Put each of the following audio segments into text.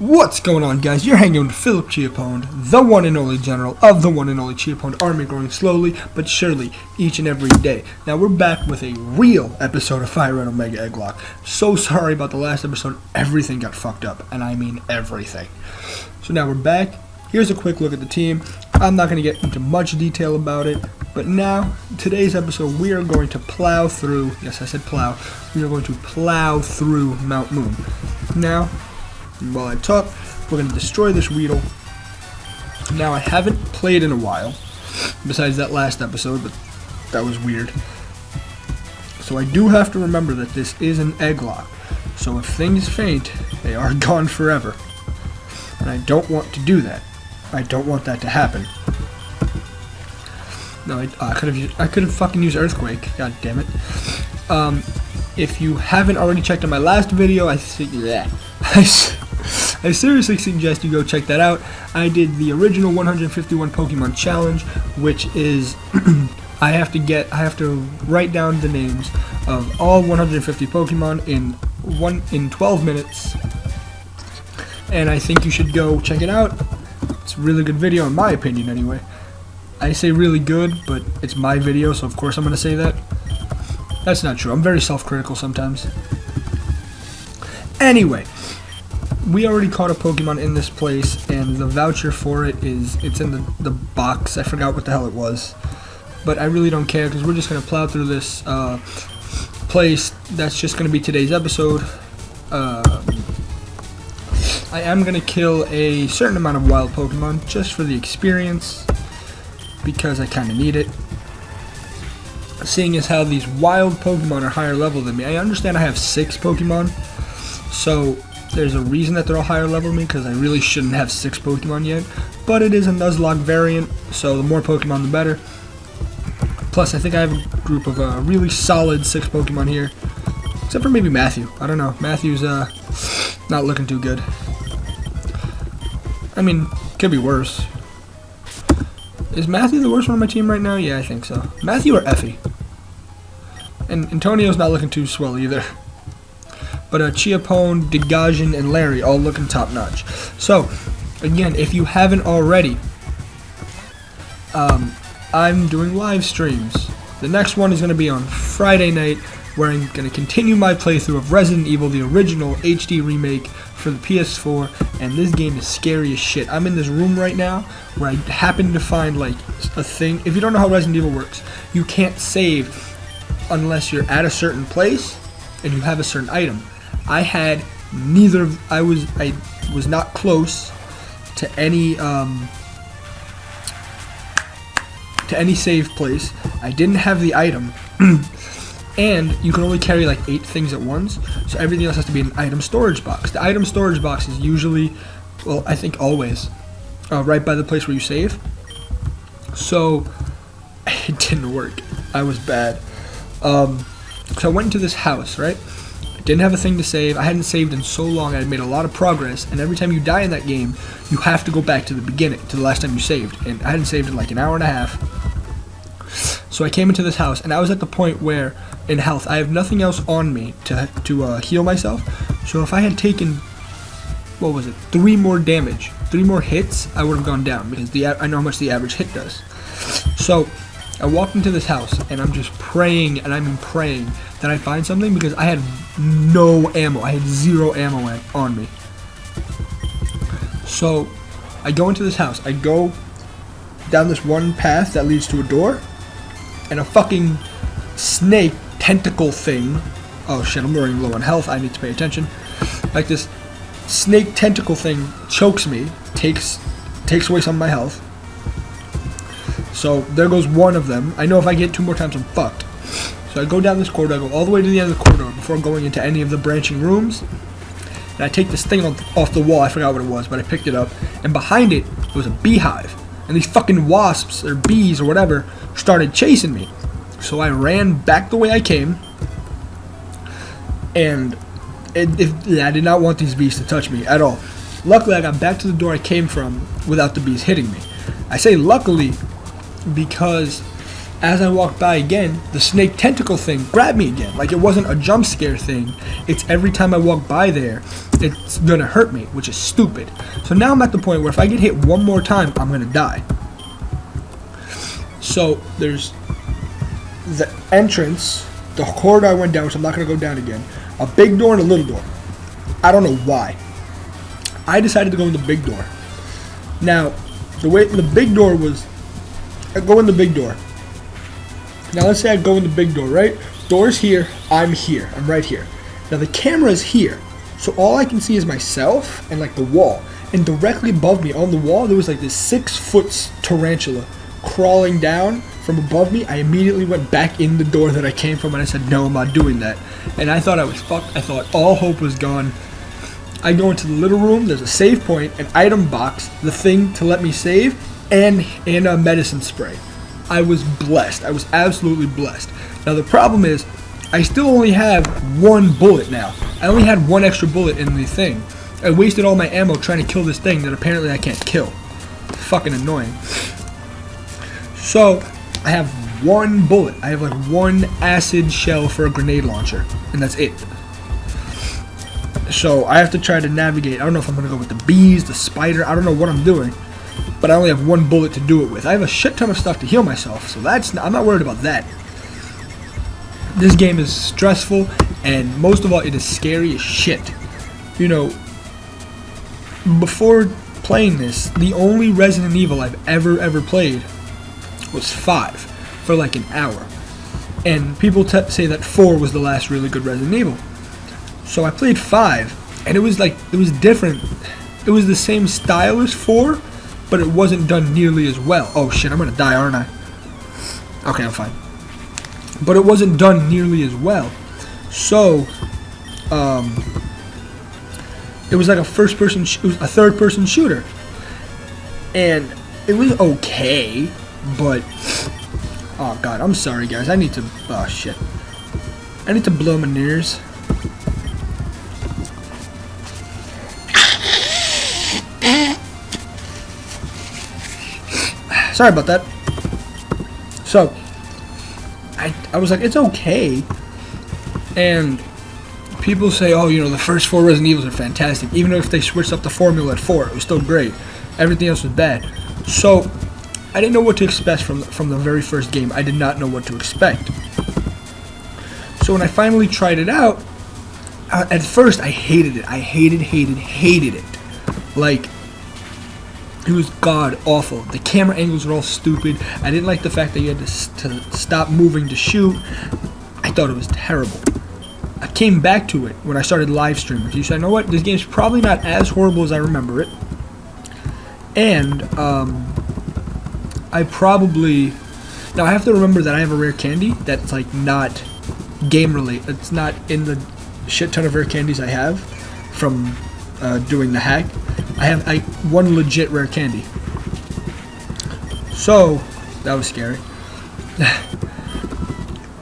What's going on, guys? You're hanging with Philip Chiapone, the one and only general of the one and only Chiapone army, growing slowly but surely each and every day. Now we're back with a real episode of Fire Red Omega Egglocke. So sorry about the last episode. Everything got fucked up, and I mean everything. So now we're back. Here's a quick look at the team. I'm not going to get into much detail about it, but now, today's episode, we are going to plow through, yes, I said plow, we are going to plow through Mount Moon. Now, while I talk, we're going to destroy this Weedle. Now, I haven't played in a while, besides that last episode, but that was weird. So I do have to remember that this is an Egglocke. So if things faint, they are gone forever. And I don't want to do that. I don't want that to happen. No, I could have fucking used Earthquake. God damn it. If you haven't already checked out my last video, I seriously suggest you go check that out. I did the original 151 Pokemon challenge, which is I have to write down the names of all 150 Pokemon in 12 minutes. And I think you should go check it out. It's a really good video, in my opinion, anyway. I say really good, but it's my video, so of course I'm going to say that. That's not true. I'm very self-critical sometimes. Anyway, we already caught a Pokemon in this place, and the voucher for it it's in the box. I forgot what the hell it was. But I really don't care, because we're just going to plow through this place. That's just going to be today's episode. I am going to kill a certain amount of wild Pokemon, just for the experience, because I kind of need it. Seeing as how these wild Pokemon are higher level than me. I understand I have 6 Pokemon, so there's a reason that they're all higher level than me, because I really shouldn't have 6 Pokemon yet. But it is a Nuzlocke variant, so the more Pokemon the better. Plus, I think I have a group of really solid 6 Pokemon here. Except for maybe Matthew. I don't know. Matthew's not looking too good. I mean, could be worse. Is Matthew the worst one on my team right now? Yeah, I think so. Matthew or Effie? And Antonio's not looking too swell either. But Chiapone, Degajan, and Larry all looking top notch. So, again, if you haven't already, I'm doing live streams. The next one is going to be on Friday night, where I'm going to continue my playthrough of Resident Evil, the original HD remake for the PS4, and this game is scary as shit. I'm in this room right now where I happen to find like a thing. If you don't know how Resident Evil works, you can't save unless you're at a certain place and you have a certain item. I had neither. I was not close to any save place. I didn't have the item. And you can only carry like 8 things at once, so everything else has to be in an item storage box. The item storage box is usually, well, I think always, right by the place where you save. So, it didn't work. I was bad. So I went into this house, right? I didn't have a thing to save. I hadn't saved in so long. I had made a lot of progress, and every time you die in that game, you have to go back to the beginning, to the last time you saved. And I hadn't saved in like an hour and a half. So I came into this house, and I was at the point where, in health, I have nothing else on me to heal myself. So if I had taken, 3 more damage, 3 more hits, I would have gone down, because I know how much the average hit does. So I walked into this house, and I'm just praying, and I mean praying, that I find something, because I had no ammo. I had 0 ammo on me. So I go into this house. I go down this one path that leads to a door, and a fucking snake tentacle thing. Oh shit, I'm running low on health. I need to pay attention. Like this snake tentacle thing chokes me, takes away some of my health. So there goes one of them. I know if I get 2 more times, I'm fucked. So I go down this corridor. I go all the way to the end of the corridor before going into any of the branching rooms. And I take this thing off the wall. I forgot what it was, but I picked it up. And behind it was a beehive. And these fucking wasps, or bees, or whatever, started chasing me. So I ran back the way I came. And I did not want these bees to touch me at all. Luckily, I got back to the door I came from without the bees hitting me. I say luckily because as I walked by again, the snake tentacle thing grabbed me again. Like, it wasn't a jump scare thing. It's every time I walk by there, it's gonna hurt me, which is stupid. So now I'm at the point where if I get hit one more time, I'm gonna die. So there's the entrance, the corridor I went down, which I'm not gonna go down again, a big door and a little door. I don't know why. I decided to go in the big door. Now, the way the big door was, I go in the big door. Now let's say I go in the big door, right? Door's here, I'm here, I'm right here. Now the camera is here, so all I can see is myself and like the wall. And directly above me on the wall, there was like this 6-foot tarantula crawling down from above me. I immediately went back in the door that I came from and I said, no, I'm not doing that. And I thought I was fucked. I thought all hope was gone. I go into the little room, there's a save point, an item box, the thing to let me save, and a medicine spray. I was blessed. I was absolutely blessed. Now the problem is, I still only have 1 bullet now. I only had 1 extra bullet in the thing. I wasted all my ammo trying to kill this thing that apparently I can't kill. Fucking annoying. So, I have 1 bullet. I have like 1 acid shell for a grenade launcher. And that's it. So, I have to try to navigate. I don't know if I'm going to go with the bees, the spider. I don't know what I'm doing. But I only have 1 bullet to do it with. I have a shit ton of stuff to heal myself. So, I'm not worried about that. This game is stressful. And most of all, it is scary as shit. You know, before playing this, the only Resident Evil I've ever played was 5 for like an hour. And people say that 4 was the last really good Resident Evil. So I played 5, and it was different. It was the same style as 4, but it wasn't done nearly as well. Oh shit, I'm gonna die, aren't I? Okay, I'm fine. But it wasn't done nearly as well. So, it was like a third-person shooter, and it was okay, but oh god, I'm sorry guys. I need to blow my ears. Sorry about that. So, I was like, it's okay. And people say, oh, you know, the first 4 Resident Evils are fantastic. Even if they switched up the formula at 4, it was still great. Everything else was bad. So, I didn't know what to expect from the very first game. I did not know what to expect. So when I finally tried it out, at first I hated it. I hated it. Like, it was god awful. The camera angles were all stupid. I didn't like the fact that you had to stop moving to shoot. I thought it was terrible. I came back to it when I started live streaming. You said, you know what? This game's probably not as horrible as I remember it. And I have to remember that I have a rare candy that's like not game related. It's not in the shit ton of rare candies I have from doing the hack. I have 1 legit rare candy. So that was scary.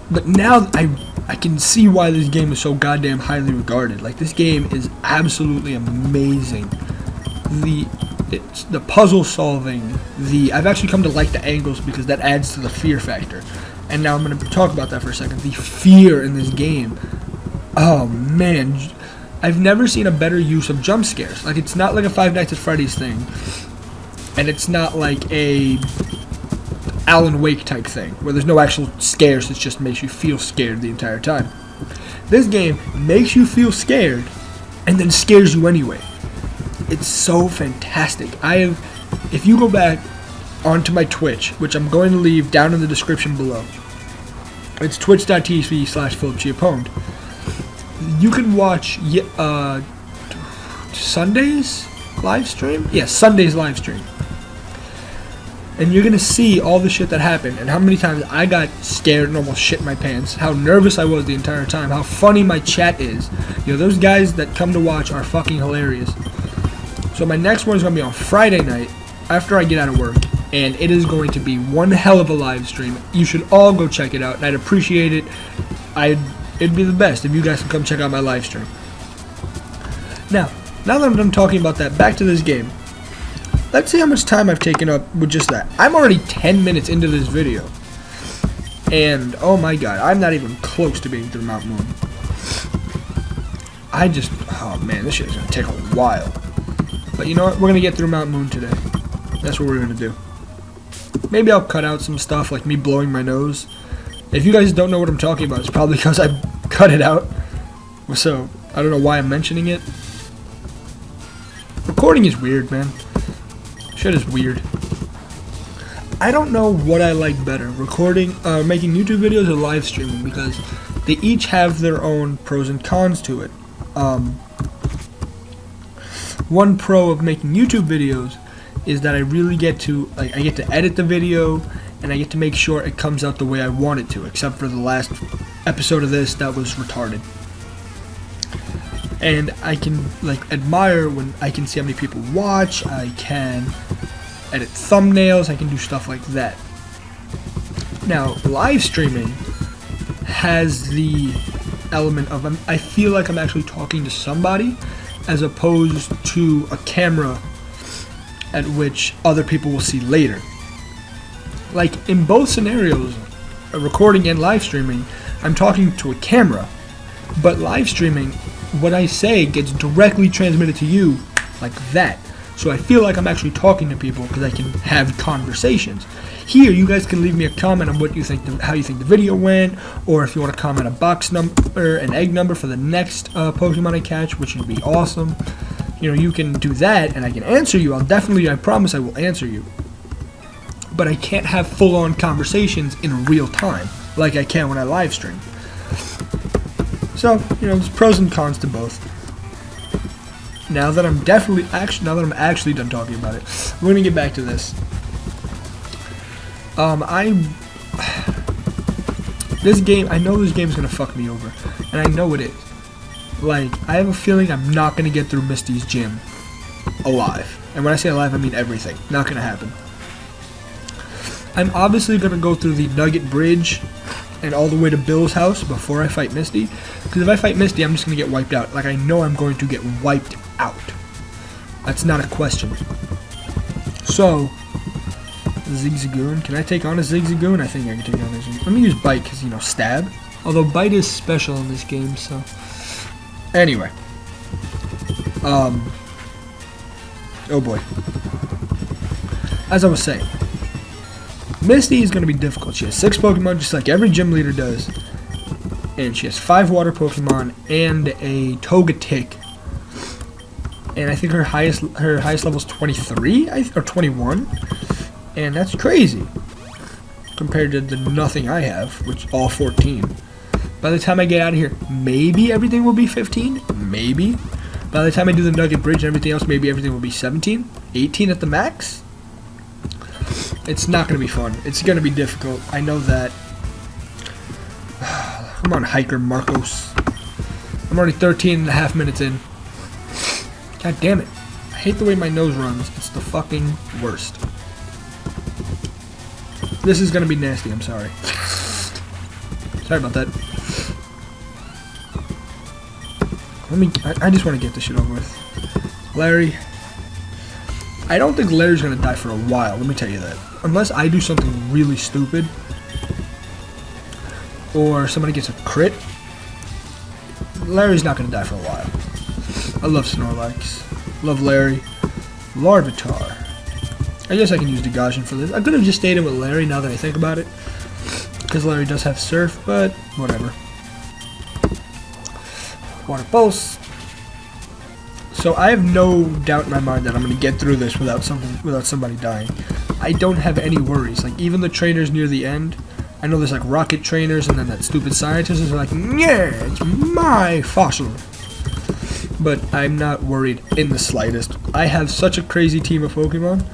But now I can see why this game is so goddamn highly regarded. Like, this game is absolutely amazing. The puzzle solving, I've actually come to like the angles because that adds to the fear factor. And now I'm going to talk about that for a second. The fear in this game. Oh man, I've never seen a better use of jump scares. Like, it's not like a Five Nights at Freddy's thing, and it's not like a Alan Wake type thing where there's no actual scares. It just makes you feel scared the entire time. This game makes you feel scared and then scares you anyway. It's so fantastic. If you go back onto my Twitch, which I'm going to leave down in the description below, it's twitch.tv/PhilipGiappone. You can watch Sunday's live stream? Yes, Sunday's live stream. And you're going to see all the shit that happened and how many times I got scared and almost shit my pants, how nervous I was the entire time, how funny my chat is. You know, those guys that come to watch are fucking hilarious. So my next one is going to be on Friday night after I get out of work, and it is going to be one hell of a live stream. You should all go check it out, and I'd appreciate it. It'd be the best if you guys can come check out my live stream. Now that I'm done talking about that, back to this game. Let's see how much time I've taken up with just that. I'm already 10 minutes into this video. And oh my god, I'm not even close to being through Mount Moon. Oh man, this shit is gonna take a while. But you know what? We're gonna get through Mount Moon today. That's what we're gonna do. Maybe I'll cut out some stuff like me blowing my nose. If you guys don't know what I'm talking about, it's probably because I cut it out. So I don't know why I'm mentioning it. Recording is weird, man. Shit is weird. I don't know what I like better, recording, making YouTube videos or live streaming, because they each have their own pros and cons to it. One pro of making YouTube videos is that I really get to, I get to edit the video, and I get to make sure it comes out the way I want it to, except for the last episode of this that was retarded. And I can admire when I can see how many people watch. I can edit thumbnails. I can do stuff like that. Now, live streaming has the element of I feel like I'm actually talking to somebody, as opposed to a camera at which other people will see later. Like in both scenarios, recording and live streaming, I'm talking to a camera, but live streaming, what I say gets directly transmitted to you like that. So I feel like I'm actually talking to people because I can have conversations. Here, you guys can leave me a comment on what you think, how you think the video went, or if you want to comment a box number, an egg number for the next Pokemon I catch, which would be awesome. You know, you can do that, and I can answer you. I promise I will answer you. But I can't have full-on conversations in real time like I can when I live stream. So, you know, there's pros and cons to both. Now that I'm actually done talking about it, we're gonna get back to this. This game, I know this game's gonna fuck me over, and I know it is. Like, I have a feeling I'm not gonna get through Misty's gym alive. And when I say alive, I mean everything. Not gonna happen. I'm obviously gonna go through the Nugget Bridge and all the way to Bill's house before I fight Misty. Because if I fight Misty, I'm just going to get wiped out. Like, I know I'm going to get wiped out. That's not a question. So, Zigzagoon. Can I take on a Zigzagoon? I think I can take on a Zigzagoon. Let me use Bite because, you know, stab. Although Bite is special in this game, so. Anyway. Oh boy. As I was saying, Misty is going to be difficult. She has 6 Pokemon, just like every gym leader does. And she has 5 water Pokemon and a Togetic. And I think her highest level is 23, or 21. And that's crazy compared to the nothing I have, which all 14. By the time I get out of here, maybe everything will be 15. Maybe. By the time I do the Nugget Bridge and everything else, maybe everything will be 17, 18 at the max. It's not going to be fun. It's going to be difficult. I know that. Come on, Hiker Marcos. I'm already 13 and a half minutes in. God damn it. I hate the way my nose runs. It's the fucking worst. This is going to be nasty. I'm sorry. Sorry about that. I just want to get this shit over with. Larry. I don't think Larry's going to die for a while. Let me tell you that. Unless I do something really stupid. Or somebody gets a crit. Larry's not going to die for a while. I love Snorlax. Love Larry. Larvitar. I guess I can use Degashing for this. I could have just stayed in with Larry now that I think about it. Because Larry does have Surf, but whatever. Water Pulse. So I have no doubt in my mind that I'm going to get through this without somebody dying. I don't have any worries. Like, even the trainers near the end, I know there's like rocket trainers and then that stupid scientist is like, yeah, it's my fossil. But I'm not worried in the slightest. I have such a crazy team of Pokemon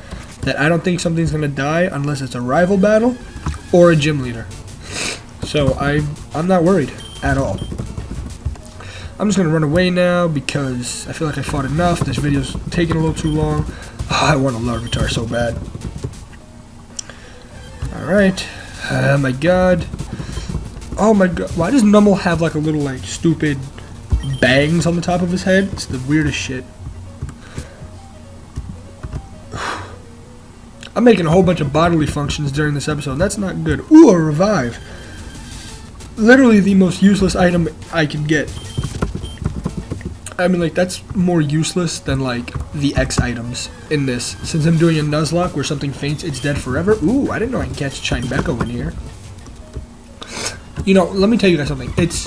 that I don't think something's going to die unless it's a rival battle or a gym leader. So I'm not worried at all. I'm just going to run away now because I feel like I fought enough. This video's taking a little too long. Oh, I want a Larvitar so bad. Alright. Oh my god. Oh my god. Why does Numble have like a little like stupid bangs on the top of his head? It's the weirdest shit. I'm making a whole bunch of bodily functions during this episode. That's not good. Ooh, a revive. literally the most useless item I could get. I mean, like, that's more useless than, like, the X items in this. Since I'm doing a Nuzlocke where something faints, it's dead forever. Ooh, I didn't know I can catch Chimecho in here. You know, let me tell you guys something. It's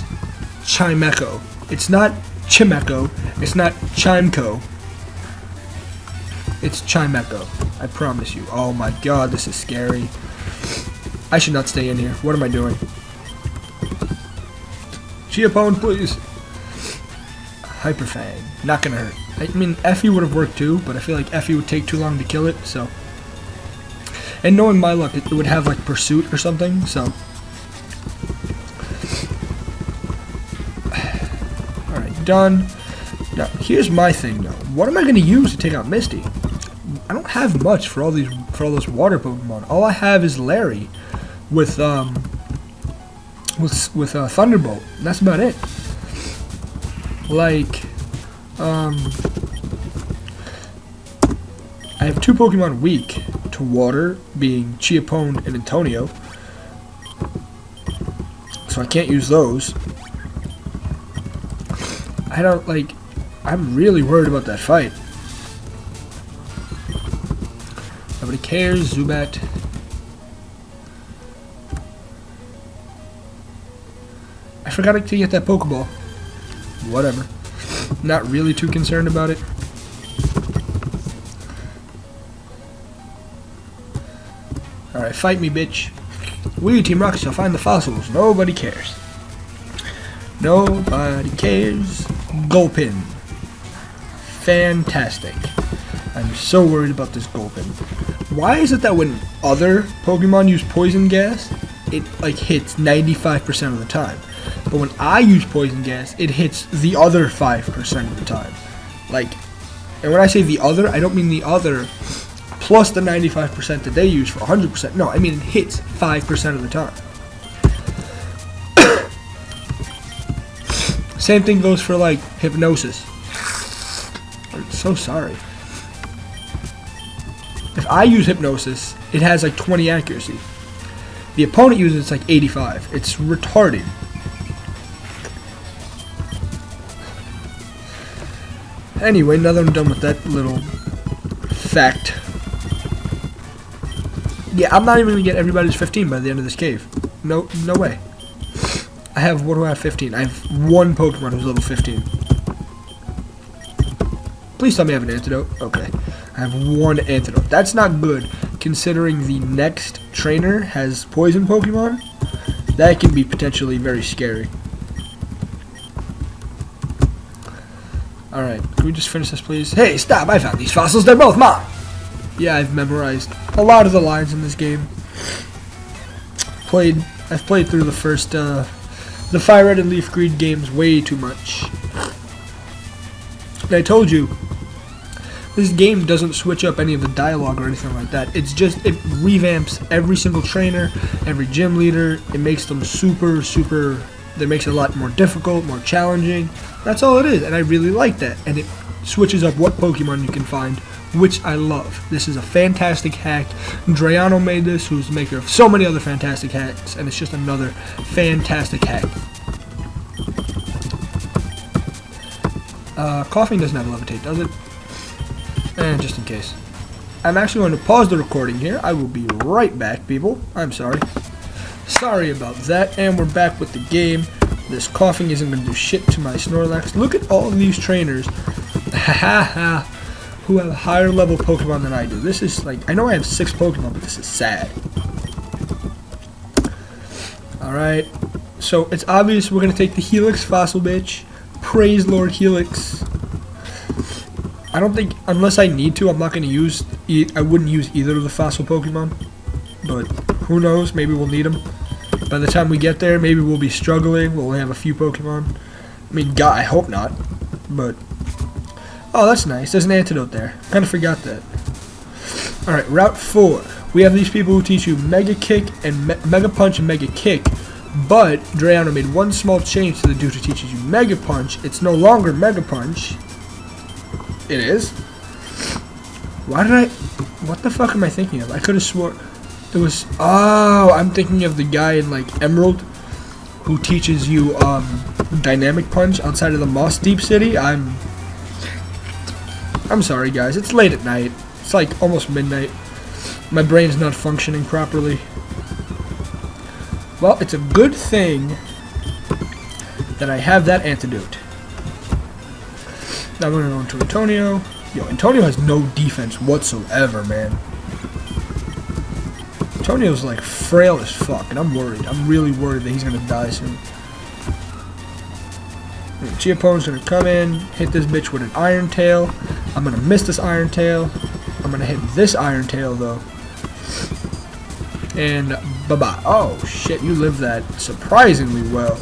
Chimecho. It's not Chimecho. It's not Chimeco. It's Chimecho. I promise you. Oh my god, this is scary. I should not stay in here. What am I doing? Chiapone, please. Hyperfang. Not gonna hurt. I mean, Effie would have worked too, but I feel like Effie would take too long to kill it, so. And knowing my luck, it would have like Pursuit or something, so. Alright, done. Now, here's my thing though. What am I gonna use to take out Misty? I don't have much for all those water Pokemon. All I have is Larry with Thunderbolt. And that's about it. Like, I have 2 Pokemon weak to water, being Chiapone and Antonio. So I can't use those. I'm really worried about that fight. Nobody cares, Zubat. I forgot to get that Pokeball. Whatever. Not really too concerned about it. Alright, fight me, bitch. We, Team Rocket, shall find the fossils. Nobody cares. Nobody cares. Gulpin. Fantastic. I'm so worried about this Gulpin. Why is it that when other Pokemon use Poison Gas, it like hits 95% of the time? But when I use Poison Gas, it hits the other 5% of the time. Like, and when I say the other, I don't mean the other plus the 95% that they use for 100%. No, I mean it hits 5% of the time. Same thing goes for like Hypnosis. I'm so sorry. If I use Hypnosis, it has like 20 accuracy. The opponent uses it's like 85. It's retarded. Anyway, now that I'm done with that little fact. Yeah, I'm not even going to get everybody's 15 by the end of this cave. No way. I have, what do I have, 15? I have 1 Pokemon who's level 15. Please tell me I have an antidote. Okay. I have 1 antidote. That's not good, considering the next trainer has poison Pokemon. That can be potentially very scary. Alright, can we just finish this, please? Hey, stop! I found these fossils. They're both mine! Yeah, I've memorized a lot of the lines in this game. I've played through the first, the Fire Red and Leaf Green games way too much. And I told you, this game doesn't switch up any of the dialogue or anything like that. It's just, it revamps every single trainer, every gym leader. It makes them super, that makes it a lot more difficult, more challenging. That's all it is, and I really like that. And it switches up what Pokemon you can find, which I love. This is a fantastic hack. Drayano made this, who's the maker of so many other fantastic hacks, and it's just another fantastic hack. Coughing doesn't have Levitate, does it? And just in case. I'm actually going to pause the recording here. I will be right back, people. I'm sorry. Sorry about that, and we're back with the game. This coughing isn't going to do shit to my Snorlax. Look at all of these trainers who have higher level Pokemon than I do. This is like, I know I have 6 Pokemon, but this is sad. Alright, so it's obvious we're going to take the Helix fossil, bitch. Praise Lord Helix. I don't think, unless I need to, I'm not going to use, I wouldn't use either of the fossil Pokemon. But who knows, maybe we'll need them. By the time we get there, maybe we'll be struggling. We'll only have a few Pokemon. I mean, God, I hope not. But, oh, that's nice. There's an antidote there. I kind of forgot that. Alright, Route 4. We have these people who teach you Mega Kick and Mega Punch and Mega Kick. But Drayano made one small change to the dude who teaches you Mega Punch. It's no longer Mega Punch. It is? Why did I... What the fuck am I thinking of? I could have swore... It was... Oh, I'm thinking of the guy in, like, Emerald who teaches you dynamic punch outside of the Moss Deep City. I'm sorry, guys. It's late at night. It's like almost midnight. My brain's not functioning properly. Well, it's a good thing that I have that antidote. Now I'm gonna go into Antonio. Yo, Antonio has no defense whatsoever, man. Antonio's like frail as fuck, and I'm worried. I'm really worried that he's gonna die soon. Chiappone's gonna come in, hit this bitch with an Iron Tail. I'm gonna miss this Iron Tail. I'm gonna hit this Iron Tail though. And bye-bye. Oh shit, you lived that surprisingly well.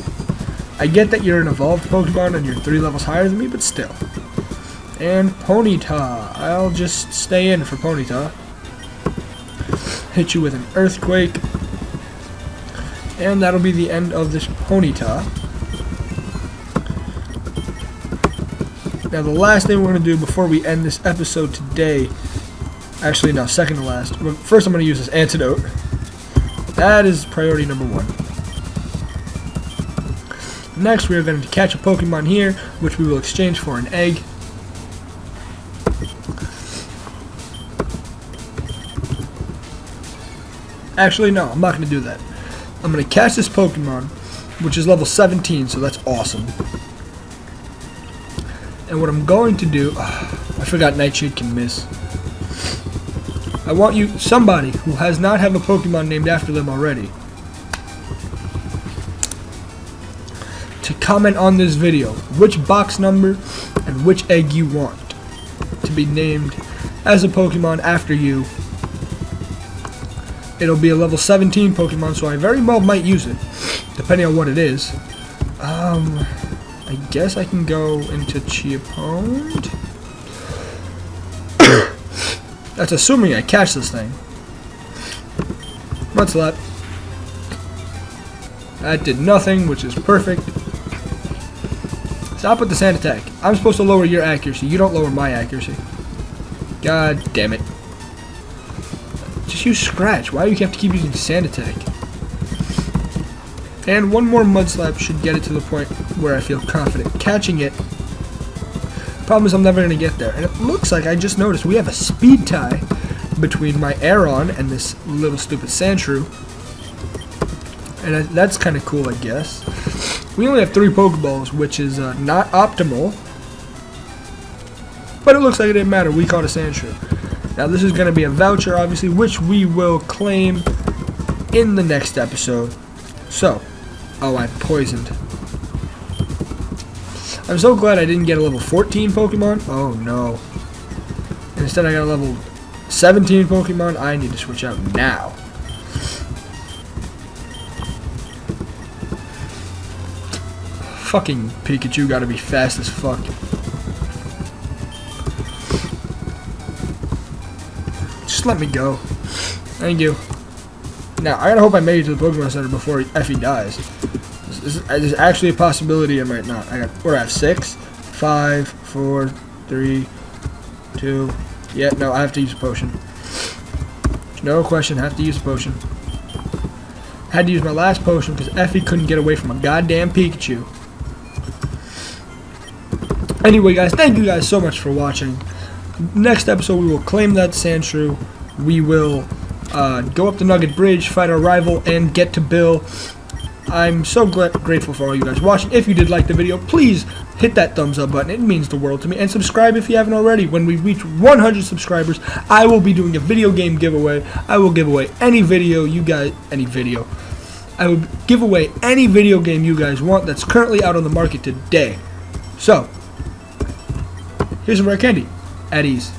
I get that you're an evolved Pokemon and you're 3 levels higher than me, but still. And Ponyta. I'll just stay in for Ponyta. Hit you with an Earthquake. And that'll be the end of this Ponyta. Now the last thing we're going to do before we end this episode today, actually no, second to last. First I'm going to use this antidote. That is priority number 1. Next we are going to catch a Pokemon here, which we will exchange for an egg. Actually no, I'm not going to do that. I'm going to catch this Pokemon, which is level 17, so that's awesome. And what I'm going to do, I forgot Nightshade can miss. I want you, somebody who has not have a Pokemon named after them already, to comment on this video which box number and which egg you want to be named as a Pokemon after you. It'll be a level 17 Pokemon, so I very well might use it, depending on what it is. I guess I can go into Chiappone. That's assuming I catch this thing. What's that? That did nothing, which is perfect. Stop with the sand attack. I'm supposed to lower your accuracy. You don't lower my accuracy. God damn it. Just use Scratch. Why do you have to keep using sand attack? And one more Mud Slap should get it to the point where I feel confident catching it. Problem is I'm never going to get there. And it looks like I just noticed we have a speed tie between my Aeron and this little stupid Sandshrew. And that's kind of cool, I guess. We only have 3 Pokeballs, which is not optimal. But it looks like it didn't matter. We caught a Sandshrew. Now this is going to be a voucher, obviously, which we will claim in the next episode. So, oh, I poisoned. I'm so glad I didn't get a level 14 Pokemon. Oh no. And instead I got a level 17 Pokemon. I need to switch out now. Fucking Pikachu gotta be fast as fuck. Just let me go. Thank you. Now, I gotta hope I made it to the Pokemon Center before Effie dies. There's actually a possibility I might not. We're at 6, 5, 4, 3, 2. Yeah, no, I have to use a potion. No question, I have to use a potion. Had to use my last potion because Effie couldn't get away from a goddamn Pikachu. Anyway, guys, thank you guys so much for watching. Next episode, we will claim that Sandshrew. We will go up the Nugget Bridge, fight our rival, and get to Bill. I'm so grateful for all you guys watching. If you did like the video, please hit that thumbs up button. It means the world to me. And subscribe if you haven't already. When we reach 100 subscribers, I will be doing a video game giveaway. I will give away any video you guys, I will give away any video game you guys want that's currently out on the market today. So, here's some rare candy. At ease.